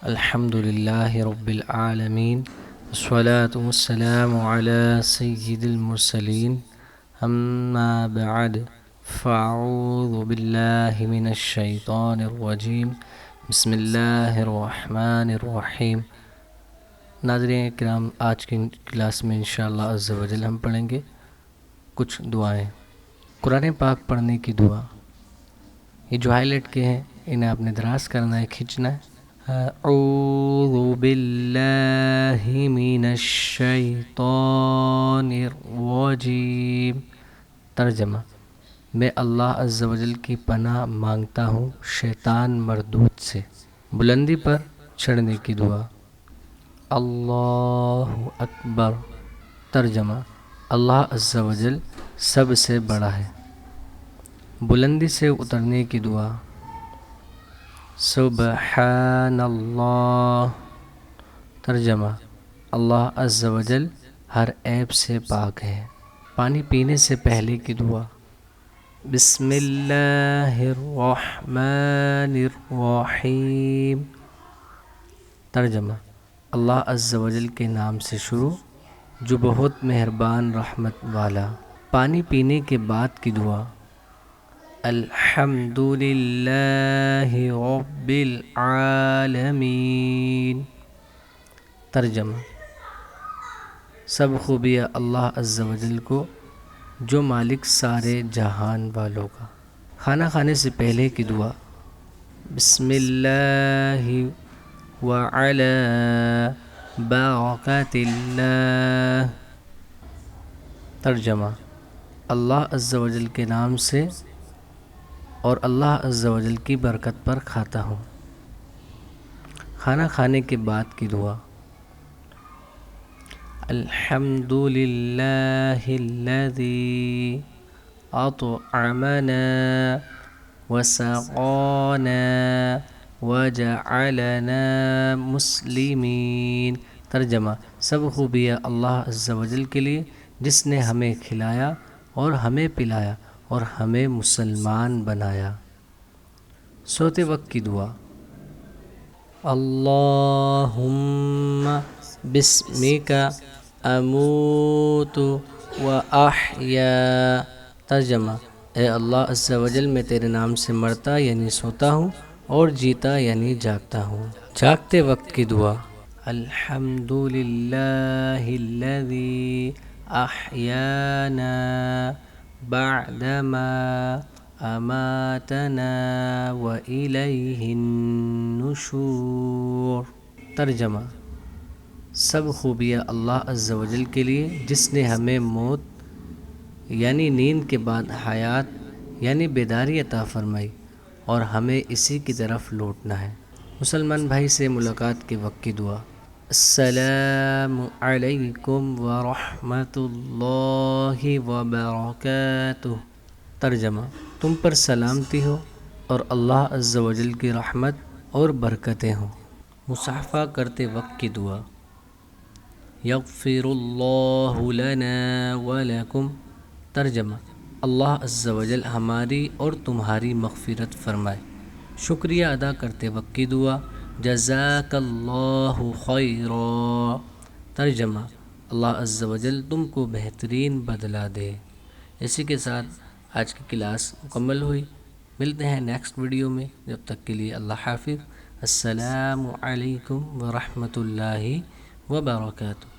الحمد لله رب العالمين والصلاة والسلام على سيد المرسلين أما بعد فأعوذ بالله من الشيطان الرجيم بسم اللہ الرحمن الرحیم۔ ناظرین کرام، آج کی کلاس میں انشاءاللہ عز و جل ہم پڑھیں گے کچھ دعائیں۔ قرآن پاک پڑھنے کی دعا، یہ جو ہائی لائٹ کے ہیں انہیں آپ نے دراز کرنا ہے، کھینچنا ہے۔ اعوذ باللہ من الشیطان الرجیم۔ ترجمہ: میں اللہ عز و جل کی پناہ مانگتا ہوں شیطان مردود سے۔ بلندی پر چڑھنے کی دعا۔ اللہ اکبر۔ ترجمہ: اللہ عز و جل سب سے بڑا ہے۔ بلندی سے اترنے کی دعا۔ سبحان اللہ۔ ترجمہ: اللہ عز و جل ہر عیب سے پاک ہے۔ پانی پینے سے پہلے کی دعا۔ بسم اللہ الرحمن الرحیم۔ ترجمہ: اللہ عز و جل کے نام سے شروع جو بہت مہربان رحمت والا۔ پانی پینے کے بعد کی دعا۔ الحمد للہ رب العالمین۔ ترجمہ: سب خوبیاں اللہ عز و جل کو جو مالک سارے جہان والوں کا۔ کھانا کھانے سے پہلے کی دعا۔ بسم اللہ وعلی برکۃ اللہ۔ ترجمہ: اللہ عز و جل کے نام سے اور اللہ عز و جل کی برکت پر کھاتا ہوں۔ کھانا کھانے کے بعد کی دعا۔ الحمد للہ الذی اطعمنا وسقانا وجعلنا مسلمین۔ ترجمہ: سب خوبیاں اللہ عز و جل کے لیے جس نے ہمیں کھلایا اور ہمیں پلایا اور ہمیں مسلمان بنایا۔ سوتے وقت کی دعا۔ اللہم بسمک اموت واحیا۔ ترجمہ: اے اللہ عز و جل میں تیرے نام سے مرتا یعنی سوتا ہوں اور جیتا یعنی جاگتا ہوں۔ جاگتے وقت کی دعا۔ الحمد للہ الذی احیانا بعدما اماتنا والیہ النشور۔ ترجمہ: سب خوبیاں اللہ عز و جل کے لیے جس نے ہمیں موت یعنی نیند کے بعد حیات یعنی بیداری عطا فرمائی اور ہمیں اسی کی طرف لوٹنا ہے۔ مسلمان بھائی سے ملاقات کے وقت کی دعا۔ السلام علیکم ورحمۃ اللہ وبرکاتہ۔ ترجمہ: تم پر سلامتی ہو اور اللہ عز و جل کی رحمت اور برکتیں ہوں۔ مصافحہ کرتے وقت کی دعا۔ یغفر اللہ لنا ولکم۔ ترجمہ: اللہ عز و جل ہماری اور تمہاری مغفرت فرمائے۔ شکریہ ادا کرتے وقت کی دعا۔ جزاک اللہ خیرا۔ ترجمہ: اللہ عز و جل تم کو بہترین بدلہ دے۔ اسی کے ساتھ آج کی کلاس مکمل ہوئی۔ ملتے ہیں نیکسٹ ویڈیو میں، جب تک کے لیے اللہ حافظ۔ السلام علیکم ورحمۃ اللہ وبرکاتہ۔